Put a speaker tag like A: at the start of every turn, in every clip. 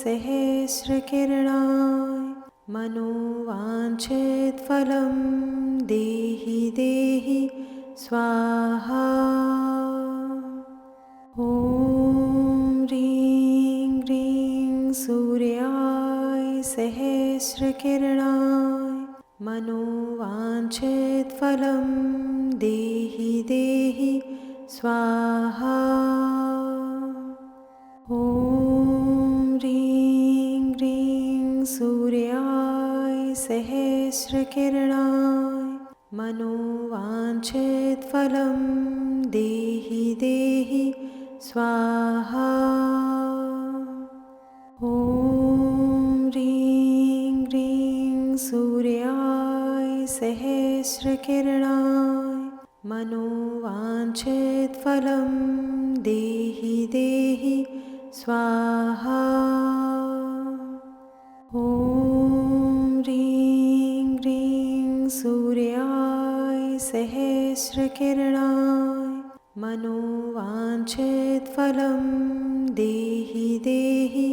A: सहस्रकिरणाय मनोवाञ्छितफलं देहि देहि स्वाहा। ॐ ह्रीं ह्रीं सूर्याय सहस्रकिरणाय मनोवाञ्छितफलं देहि देहि स्वाहा। ॐ ह्रीं ह्रीं सूर्याय सहस्रकिरणाय मनोवाञ्छितफलं देहि देहि स्वाहा। ॐ ह्रीं ह्रीं सूर्याय सहस्रकिरणाय मनोवाञ्छितफलं देहि देहि स्वाहा। ॐ ह्रीं ह्रीं सूर्याय सहस्रकिरणाय मनोवाञ्छितफलं देहि देहि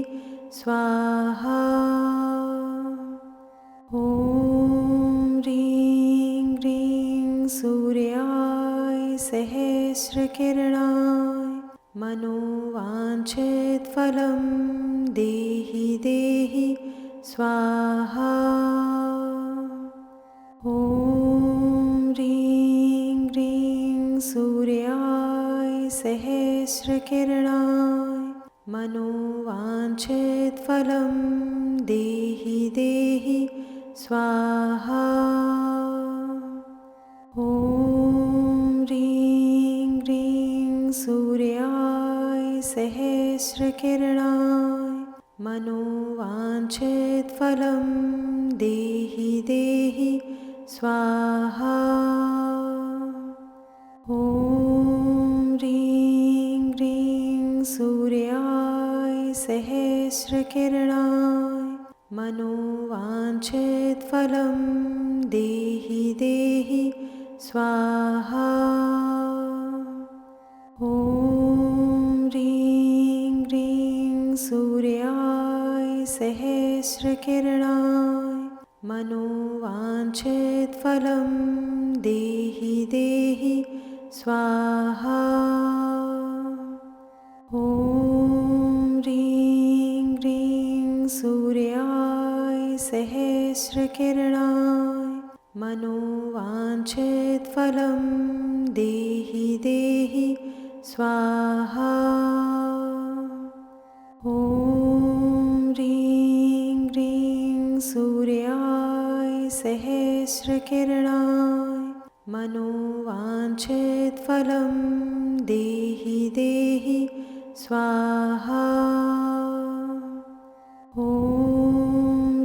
A: स्वाहा। ॐ ह्रीं ह्रीं सूर्याय सहस्रकिरणाय मनोवाञ्छितफलं देहि देहि स्वाहा। ॐ ह्रीं ह्रीं सूर्याय सहस्रकिरणाय मनोवाञ्छितफलं देहि देहि स्वाहा। ॐ ह्रीं ह्रीं सूर्याय सहस्रकिरणाय मनोवाञ्छितफलं देहि देहि स्वाहा। ॐ ह्रीं ह्रीं सूर्याय सहस्रकिरणाय मनोवाञ्छितफलं देहि देहि स्वाहा। ॐ ह्रीं ह्रीं सूर्याय सहस्रकिरणाय मनोवाञ्छितफलं देहि देहि स्वाहा। ॐ ह्रीं ह्रीं सूर्याय सहस्रकिरणाय मनोवाञ्छितफलं देहि देहि स्वाहा। ॐ ह्रीं ह्रीं सूर्याय सहस्रकिरणाय मनोवाञ्छितफलं देहि देहि स्वाहा। ॐ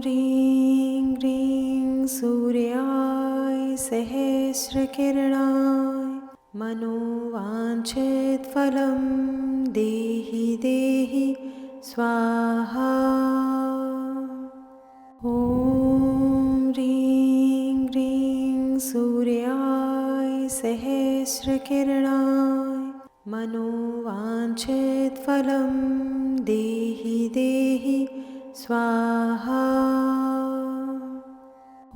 A: ह्रीं ह्रीं सूर्याय सहस्रकिरणाय मनोवाञ्छितफलं देहि देहि स्वाहा। ॐ ह्रीं ह्रीं सूर्याय सहस्रकिरणाय मनोवाञ्छितफलं देहि देहि स्वाहा।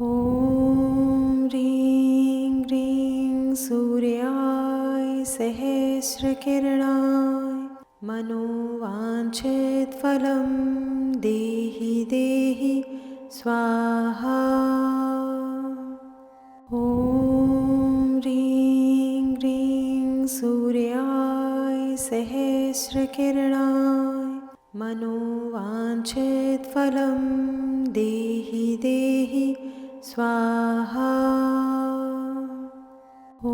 A: ॐ ह्रीं ह्रीं सूर्याय सहस्रकिरणाय मनोवाञ्छितफलं देहि देहि स्वाहा। ॐ ह्रीं ह्रीं सूर्याय सहस्रकिरणाय मनोवाञ्छितफलं देहि देहि स्वाहा। ॐ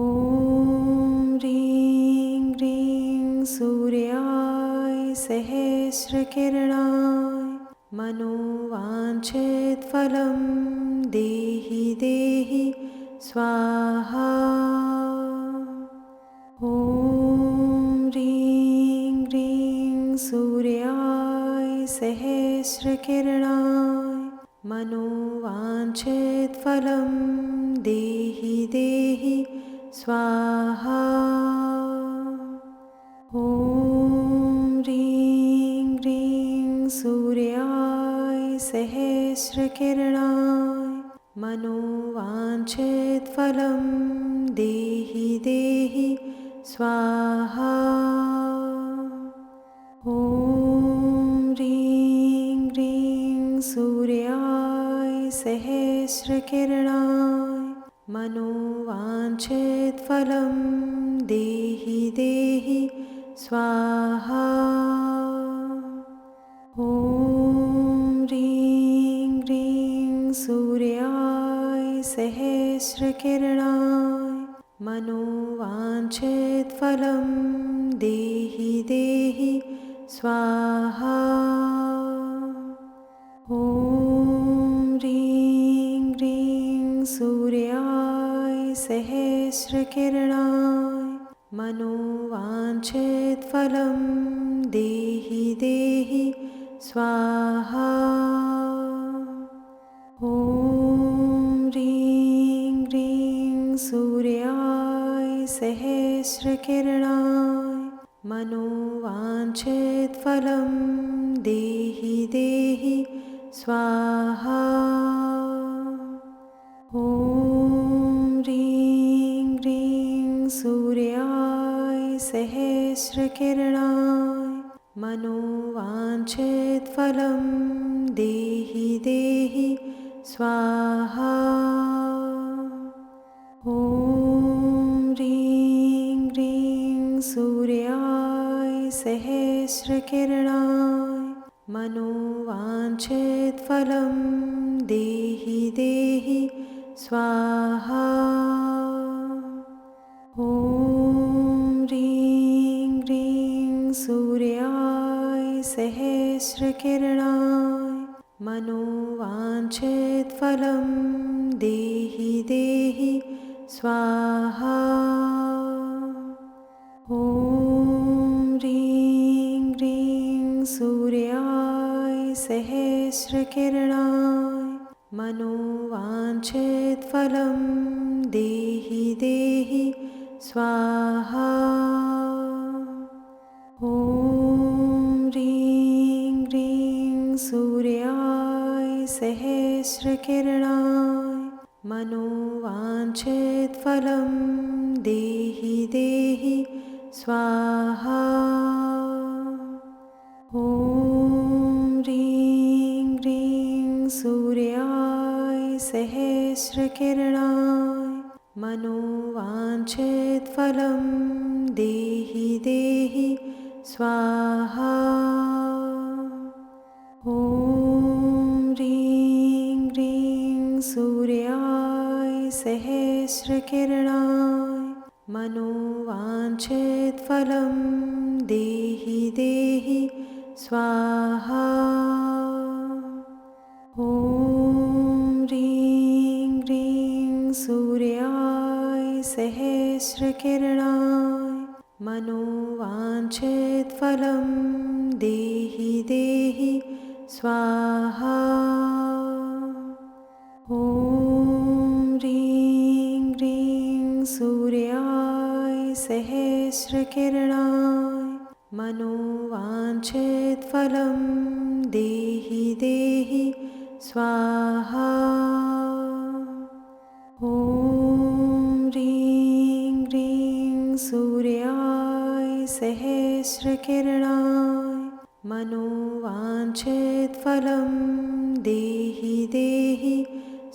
A: ह्रीं ह्रीं सूर्याय सहस्रकिरणाय मनोवाञ्छितफलं देहि देहि स्वाहा। ॐ ह्रीं ह्रीं सूर्याय सहस्रकिरणाय मनोवाञ्छितफलं देहि देहि स्वाहा। ॐ ह्रीं ह्रीं सूर्याय सहस्रकिरणाय मनोवाञ्छितफलं देहि देहि स्वाहा। ॐ ह्रीं ह्रीं सूर्याय सहस्रकिरणाय मनोवाञ्छितफलं देहि देहि स्वाहा। ॐ ह्रीं ह्रीं सूर्याय सहस्रकिरणाय मनोवाञ्छितफलं देहि देहि स्वाहा। ॐ ह्रीं ह्रीं सूर्याय सहस्रकिरणाय मनोवाञ्छितफलं देहि देहि स्वाहा। ॐ ह्रीं ह्रीं सूर्याय सहस्रकिरणाय मनोवाञ्छितफलं देहि देहि स्वाहा। ॐ ह्रीं ह्रीं सूर्याय सहस्रकिरणाय मनोवाञ्छितफलं देहि देहि स्वाहा। ॐ ह्रीं ह्रीं सूर्याय सहस्रकिरणाय मनोवाञ्छितफलं देहि देहि स्वाहा। ॐ ह्रीं ह्रीं सूर्याय सहस्रकिरणाय मनोवाञ्छितफलं देहि देहि स्वाहा। ॐ ह्रीं ह्रीं सूर्याय सहस्रकिरणाय मनोवाञ्छितफलं देहि देहि स्वाहा। ॐ ह्रीं ह्रीं सूर्याय सहस्रकिरणाय मनोवाञ्छितफलं देहि देहि स्वाहा। ॐ ह्रीं ह्रीं सूर्याय सहस्रकिरणाय मनोवाञ्छितफलं देहि देहि स्वाहा। ॐ ह्रीं ह्रीं सूर्याय सहस्रकिरणाय मनोवाञ्छितफलं देहि देहि स्वाहा। ॐ ह्रीं ह्रीं सूर्याय सहस्रकिरणाय मनोवाञ्छितफलं देहि देहि स्वाहा। ॐ ह्रीं ह्रीं सूर्याय सहस्रकिरणाय मनोवाञ्छितफलं देहि देहि स्वाहा। ॐ ह्रीं ह्रीं सूर्याय सहस्रकिरणाय मनोवाञ्छितफलं देहि देहि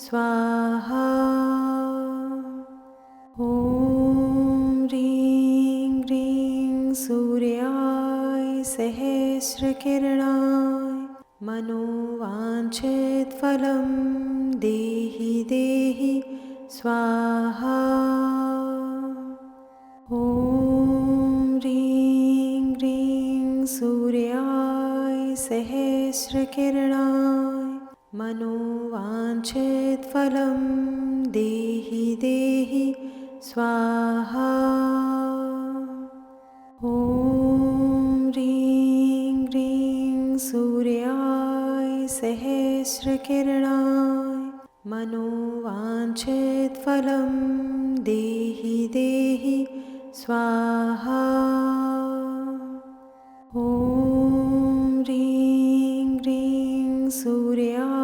A: स्वाहा। ॐ ह्रीं ह्रीं सूर्याय सहस्रकिरणाय मनोवाञ्छितफलं देहि देहि स्वाहा। ॐ ह्रीं ह्रीं सूर्याय सहस्रकिरणाय मनोवाञ्छितफलं देहि देहि स्वाहा। ॐ ह्रीं ह्रीं सूर्याय सहस्रकिरणाय मनोवाञ्छितफलं देहि देहि स्वाहा। ॐ ह्रीं ह्रीं सूर्याय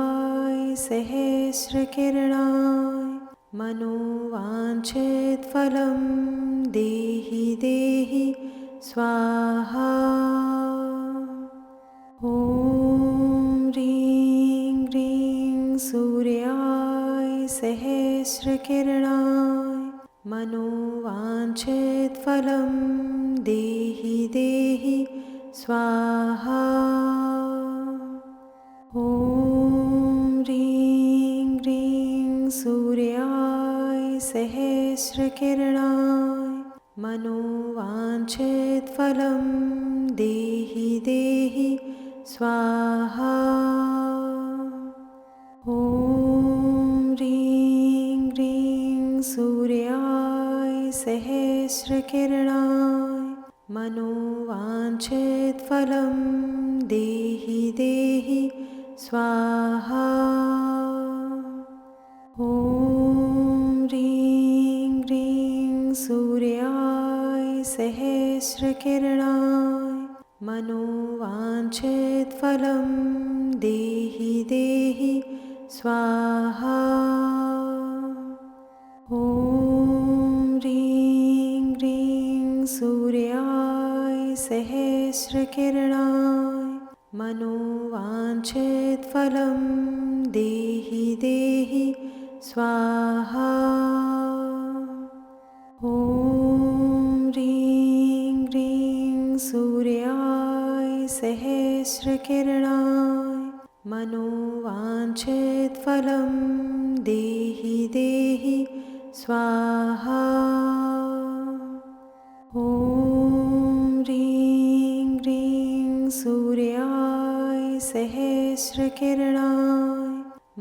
A: सहस्रकिरणाय मनोवाञ्छितफलं देहि देहि स्वाहा। ॐ ह्रीं ह्रीं सूर्याय सहस्रकिरणाय मनोवाञ्छितफलं देहि देहि स्वाहा। ॐ ह्रीं ह्रीं सूर्याय सहस्रकिरणाय मनोवाञ्छितफलं देहि देहि स्वाहा। ॐ ह्रीं ह्रीं सूर्याय सहस्रकिरणाय मनोवाञ्छितफलं देहि देहि स्वाहा। ॐ ह्रीं ह्रीं सूर्याय सहस्रकिरणाय मनोवाञ्छितफलं देहि देहि स्वाहा। ॐ ह्रीं ह्रीं सूर्याय सहस्रकिरणाय मनोवाञ्छितफलं देहि देहि स्वाहा। ॐ ह्रीं ह्रीं सूर्याय सहस्रकिरणाय मनोवाञ्छितफलं देहि देहि स्वाहा। ॐ ह्रीं ह्रीं सूर्याय सहस्रकिरणाय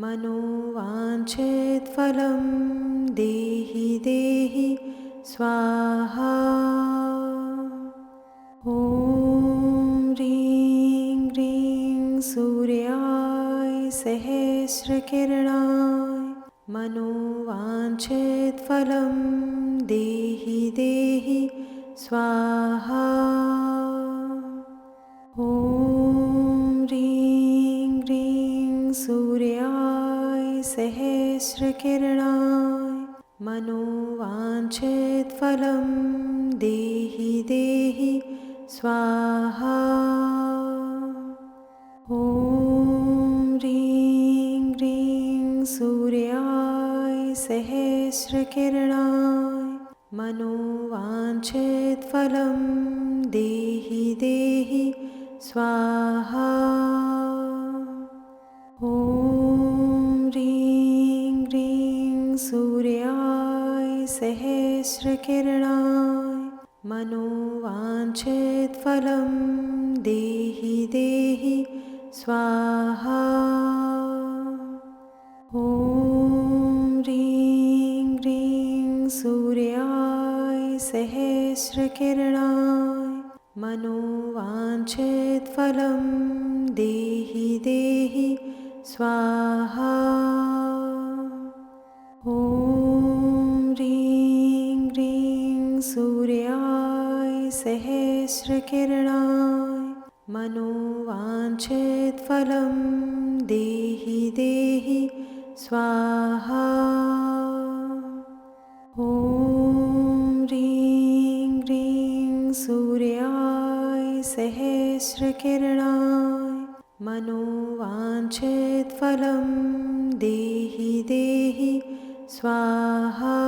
A: मनोवाञ्छितफलं देहि देहि स्वाहा। ॐ ह्रीं ह्रीं सूर्याय सहस्रकिरणाय मनोवाञ्छितफलं देहि देहि स्वाहा। ॐ ह्रीं ह्रीं सूर्याय सहस्रकिरणाय मनोवाञ्छितफलं देहि देहि स्वाहा। ॐ ह्रीं ह्रीं सूर्याय सहस्रकिरणाय मनोवाञ्छितफलं देहि देहि स्वाहा। ॐ ह्रीं ह्रीं सूर्याय सहस्रकिरणाय मनोवाञ्छितफलं देहि देहि स्वाहा। ॐ ह्रीं ह्रीं सूर्याय सहस्रकिरणाय मनोवाञ्छितफलं देहि देहि स्वाहा। ॐ ह्रीं ह्रीं सूर्याय सहस्रकिरणाय मनोवाञ्छितफलं देहि देहि स्वाहा। ॐ ह्रीं ह्रीं सूर्याय सहस्रकिरणाय मनोवाञ्छितफलं देहि देहि स्वाहा।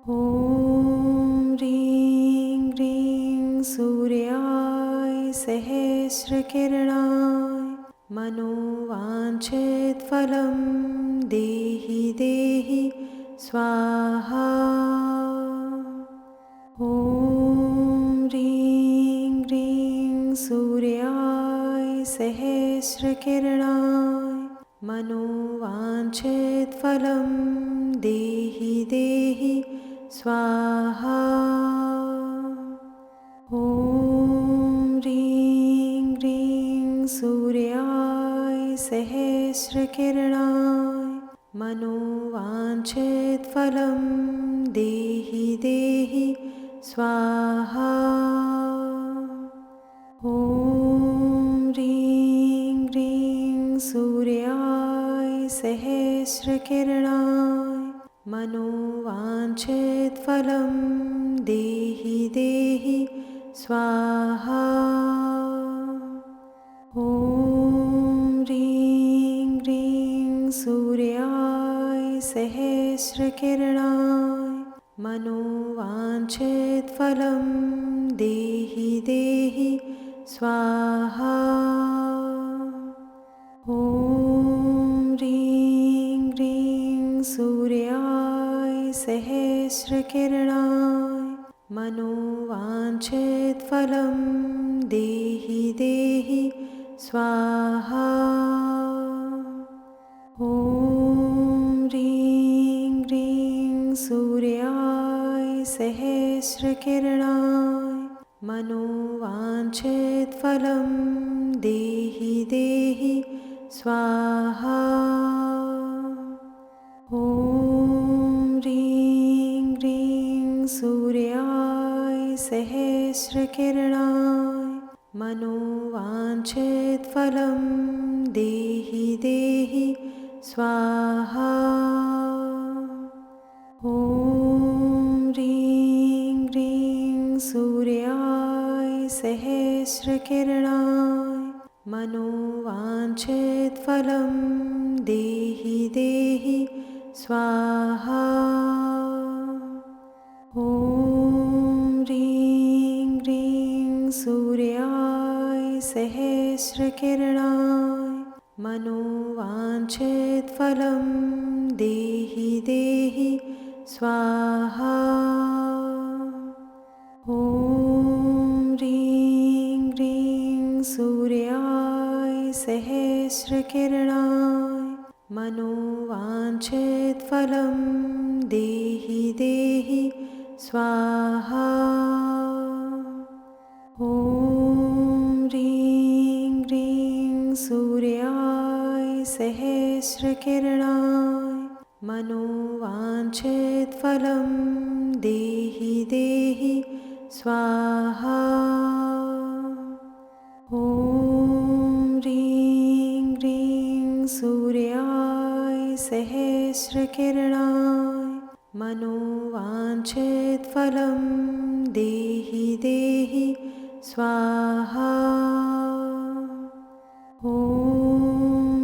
A: ॐ ह्रीं ह्रीं सूर्याय सहस्रकिरणाय मनोवाञ्छितफलं देहि देहि स्वाहा। ॐ ह्रीं ह्रीं सूर्याय सहस्रकिरणाय मनोवाञ्छितफलं देहि देहि स्वाहा। ॐ ह्रीं ह्रीं सूर्याय सहस्रकिरणाय मनोवाञ्छितफलं देहि देहि स्वाहा। ॐ ह्रीं ह्रीं सूर्याय सहस्रकिरणाय मनोवाञ्छितफलं देहि देहि स्वाहा। ॐ ह्रीं ह्रीं सूर्याय सहस्रकिरणाय मनोवाञ्छितफलं देहि देहि स्वाहा। ॐ ह्रीं ह्रीं सूर्याय सहस्रकिरणाय मनोवाञ्छितफलं देहि देहि स्वाहा। ॐ ह्रीं ह्रीं सूर्याय सहस्रकिरणाय मनोवाञ्छितफलं देहि देहि स्वाहा। ॐ ह्रीं ह्रीं सूर्याय सहस्रकिरणाय मनोवाञ्छितफलं देहि देहि स्वाहा। ॐ ह्रीं ह्रीं सूर्याय सहस्रकिरणाय मनोवाञ्छितफलं देहि देहि स्वाहा। ॐ ह्रीं ह्रीं सूर्याय सहस्रकिरणाय मनोवाञ्छितफलं देहि देहि स्वाहा। ॐ ह्रीं ह्रीं सूर्याय सहस्रकिरणाय मनोवाञ्छितफलं देहि देहि स्वाहा। ॐ ह्रीं ह्रीं सूर्याय सहस्रकिरणाय मनोवाञ्छितफलं देहि देहि स्वाहा। ॐ ह्रीं ह्रीं सूर्याय सहस्रकिरणाय मनोवाञ्छितफलं देहि देहि स्वाहा। ॐ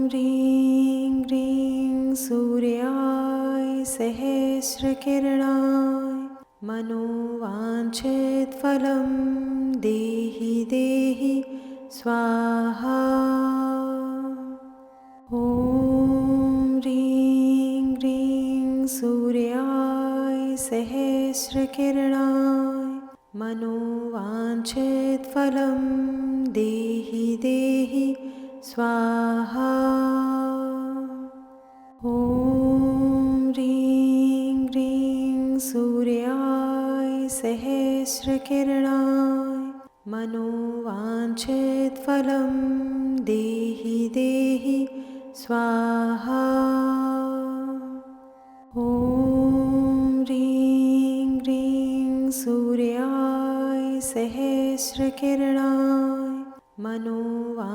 A: ह्रीं ह्रीं सूर्याय सहस्रकिरणाय मनोवाञ्छितफलं देहि देहि स्वाहा। ॐ ह्रीं ह्रीं सूर्याय सहस्रकिरणाय मनोवाञ्छितफलं देहि देहि स्वाहा। ॐ ह्रीं ह्रीं सूर्याय सहस्रकिरणाय मनोवाञ्छितफलं देहि देहि स्वाहा। ॐ ह्रीं ह्रीं सूर्याय सहस्रकिरणाय मनोवाञ्छितफलं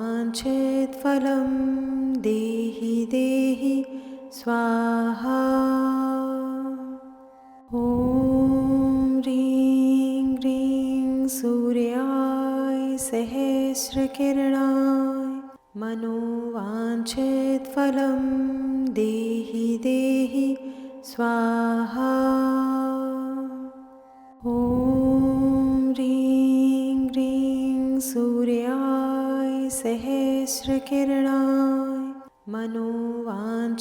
A: देहि देहि स्वाहा। ॐ ह्रीं ह्रीं सूर्याय सहस्रकिरणाय मनोवाञ्छितफलं देहि देहि स्वाहा। ॐ ह्रीं ह्रीं सूर्याय सहस्रकिरणाय मनोवाञ्छितफलं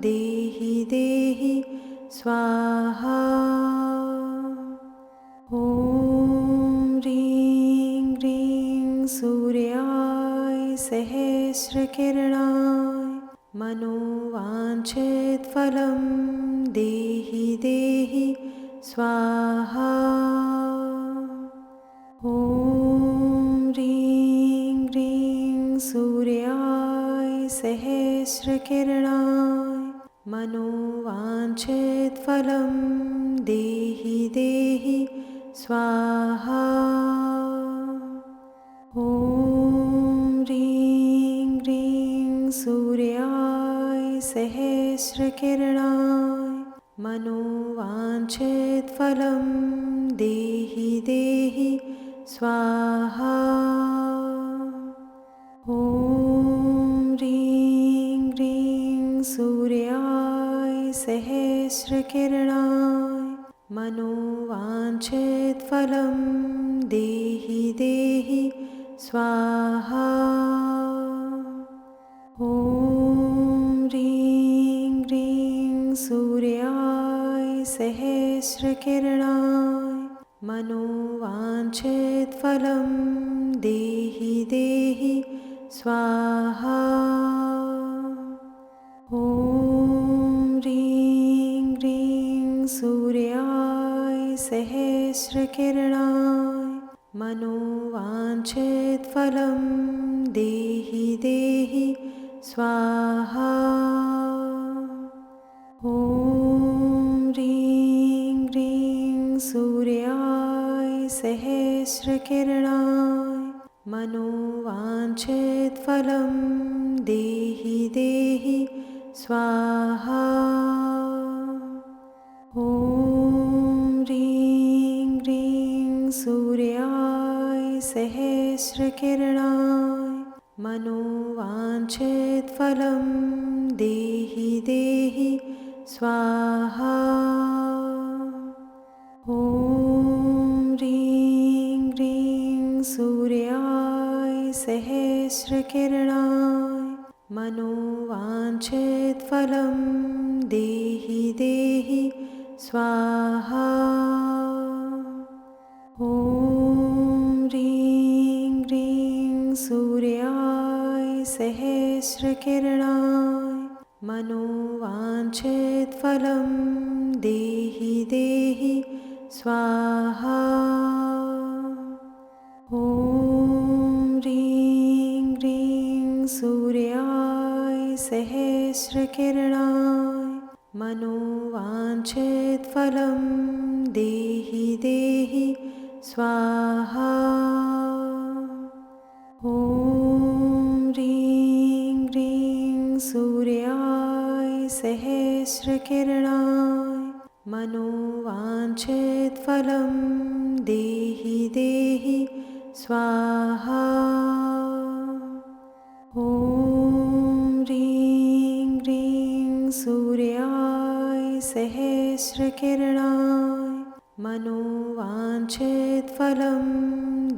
A: देहि देहि स्वाहा। ॐ ह्रीं ह्रीं सूर्याय सहस्रकिरणाय मनोवाञ्छितफलं देहि देहि स्वाहा। ॐ ह्रीं ह्रीं सूर्याय सहस्रकिरणाय मनोवाञ्छितफलं देहि देहि स्वाहा। ॐ ह्रीं ह्रीं सूर्याय सहस्रकिरणाय मनोवाञ्छितफलं देहि देहि स्वाहा। ॐ ह्रीं ह्रीं सूर्याय सहस्रकिरणाय मनोवाञ्छितफलं देहि देहि स्वाहा। ॐ ह्रीं ह्रीं सूर्याय सहस्रकिरणाय मनोवाञ्छितफलं देहि देहि स्वाहा। ॐ ह्रीं ह्रीं सूर्याय सहस्रकिरणाय मनोवाञ्छितफलं देहि देहि स्वाहा। ॐ ह्रीं ह्रीं सूर्याय सहस्रकिरणाय मनोवाञ्छितफलं देहि देहि स्वाहा। ॐ ह्रीं ह्रीं सूर्याय सहस्रकिरणाय मनोवाञ्छितफलं देहि देहि स्वाहा। ॐ ह्रीं ह्रीं सूर्याय सहस्रकिरणाय मनोवाञ्छितफलं देहि देहि स्वाहा। ॐ ह्रीं ह्रीं सूर्याय सहस्रकिरणाय मनोवाञ्छितफलं देहि देहि स्वाहा। ॐ ह्रीं ह्रीं सूर्याय सहस्रकिरणाय मनोवाञ्छितफलं देहि देहि स्वाहा। ॐ ह्रीं ह्रीं सूर्याय सहस्रकिरणाय मनोवाञ्छितफलं देहि देहि स्वाहा। ॐ ह्रीं ह्रीं सूर्याय सहस्रकिरणाय मनोवाञ्छितफलं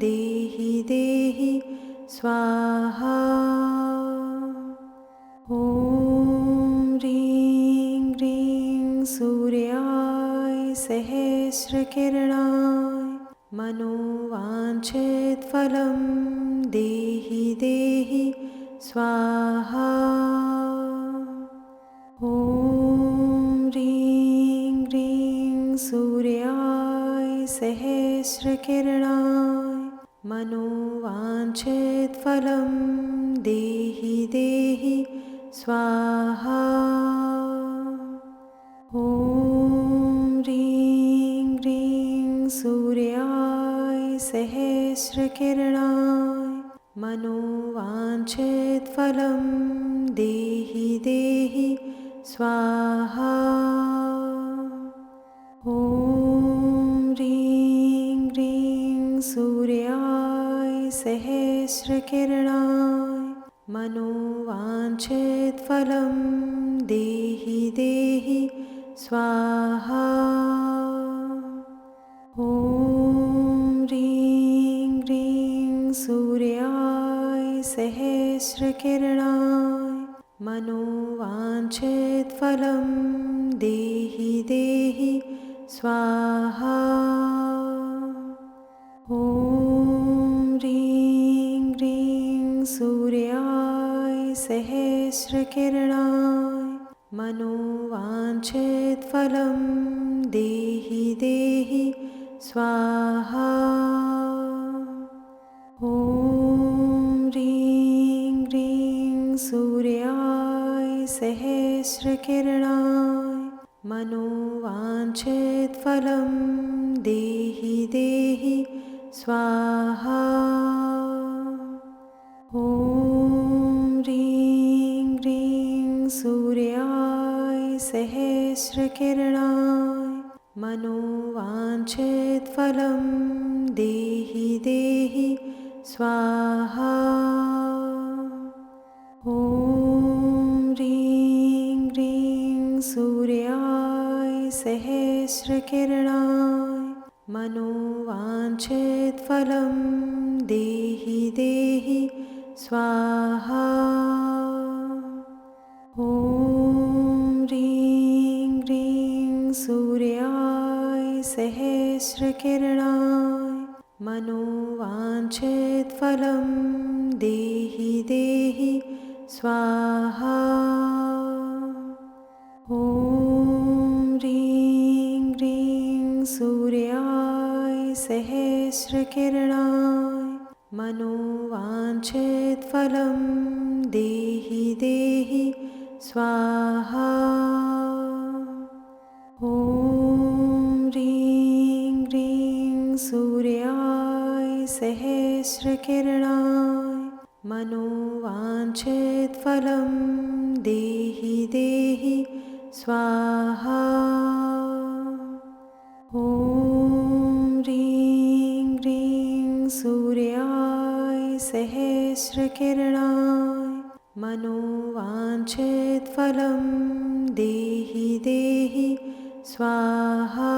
A: देहि देहि स्वाहा। ॐ ह्रीं ह्रीं सूर्याय सहस्रकिरणाय मनोवाञ्छितफलं देहि देहि स्वाहा। ॐ ह्रीं ह्रीं सूर्याय सहस्रकिरणाय मनोवाञ्छितफलं देहि देहि स्वाहा। ॐ ह्रीं ह्रीं सूर्याय सहस्रकिरणाय मनोवाञ्छितफलं देहि देहि स्वाहा। ॐ ह्रीं ह्रीं सूर्याय सहस्रकिरणाय मनोवाञ्छितफलं देहि देहि स्वाहा। ॐ ह्रीं ह्रीं सूर्याय सहस्रकिरणाय मनोवाञ्छितफलं देहि देहि स्वाहा। ॐ ह्रीं ह्रीं सूर्याय सहस्रकिरणाय मनोवाञ्छितफलं देहि देहि स्वाहा। ॐ ह्रीं ह्रीं सूर्याय सहस्रकिरणाय मनोवाञ्छितफलं देहि देहि स्वाहा। ॐ ह्रीं ह्रीं सूर्याय सहस्रकिरणाय मनोवाञ्छितफलं देहि देहि स्वाहा। ॐ ह्रीं ह्रीं सूर्याय सहस्रकिरणाय मनोवाञ्छितफलं देहि देहि स्वाहा। ॐ ह्रीं ह्रीं सूर्याय सहस्रकिरणाय मनोवाञ्छितफलं देहि देहि स्वाहा। ॐ ह्रीं ह्रीं सूर्याय सहस्रकिरणाय मनोवाञ्छितफलं देहि देहि स्वाहा। ॐ ह्रीं ह्रीं सूर्याय सहस्रकिरणाय मनोवाञ्छितफलं देहि देहि स्वाहा। ॐ ह्रीं ह्रीं सूर्याय सहस्रकिरणाय मनोवाञ्छितफलं देहि देहि स्वाहा।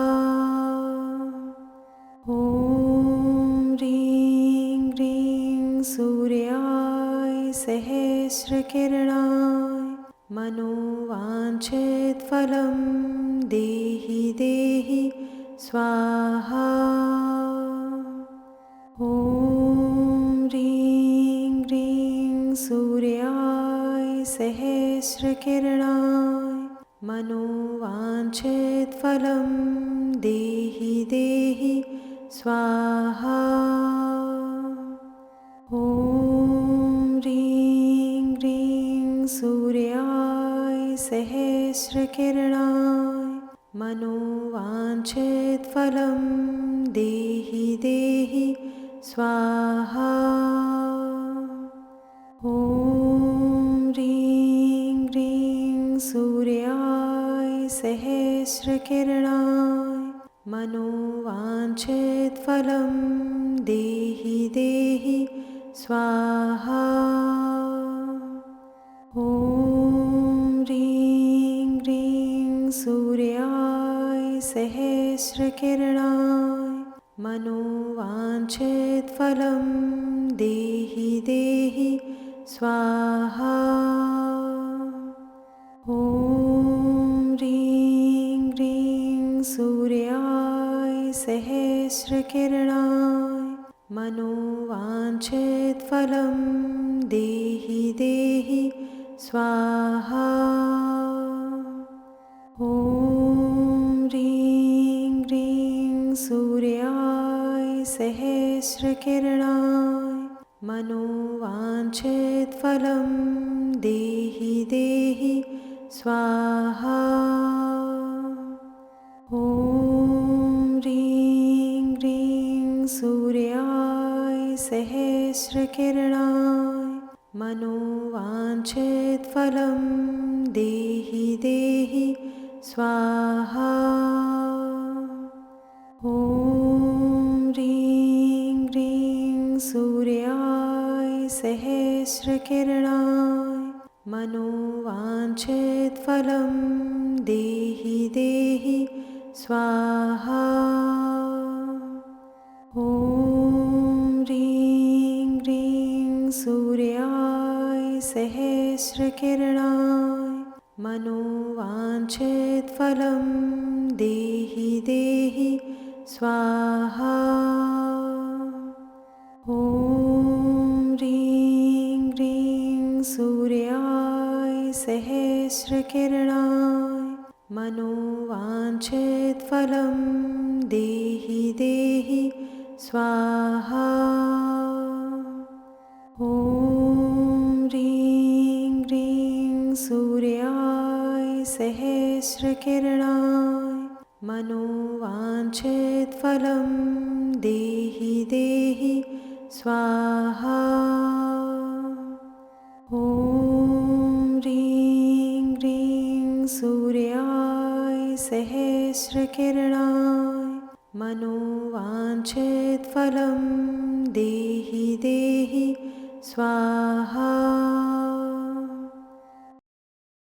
A: ॐ ह्रीं ह्रीं सूर्याय सहस्रकिरणाय मनोवाञ्छितफलं देहि देहि स्वाहा। ॐ ह्रीं ह्रीं सूर्याय सहस्रकिरणाय मनोवाञ्छितफलं देहि देहि स्वाहा। ॐ ह्रीं ह्रीं सूर्याय सहस्रकिरणाय मनोवाञ्छितफलं देहि देहि स्वाहा। ॐ ह्रीं ह्रीं सूर्याय सहस्रकिरणाय मनोवाञ्छितफलं देहि देहि स्वाहा। ॐ ह्रीं ह्रीं सूर्याय सहस्रकिरणाय मनोवाञ्छितफलं देहि देहि स्वाहा। ॐ ह्रीं ह्रीं सूर्याय सहस्रकिरणाय मनोवाञ्छितफलं देहि देहि स्वाहा। ॐ ह्रीं ह्रीं सूर्याय सहस्रकिरणाय मनोवाञ्छितफलं देहि देहि स्वाहा। ॐ ह्रीं ह्रीं सूर्याय सहस्रकिरणाय मनोवाञ्छितफलं देहि देहि स्वाहा। ॐ ह्रीं ह्रीं सूर्याय सहस्रकिरणाय मनोवाञ्छितफलं देहि देहि स्वाहा। ॐ ह्रीं ह्रीं सूर्याय सहस्रकिरणाय मनोवाञ्छितफलं देहि देहि स्वाहा। ॐ ह्रीं ह्रीं सूर्याय सहस्रकिरणाय मनोवाञ्छितफलं देहि देहि स्वाहा। ॐ ह्रीं ह्रीं सूर्याय सहस्रकिरणाय मनोवाञ्छितफलं देहि देहि स्वाहा। ॐ ह्रीं ह्रीं सूर्याय सहस्रकिरणाय मनोवाञ्छितफलं देहि देहि स्वाहा।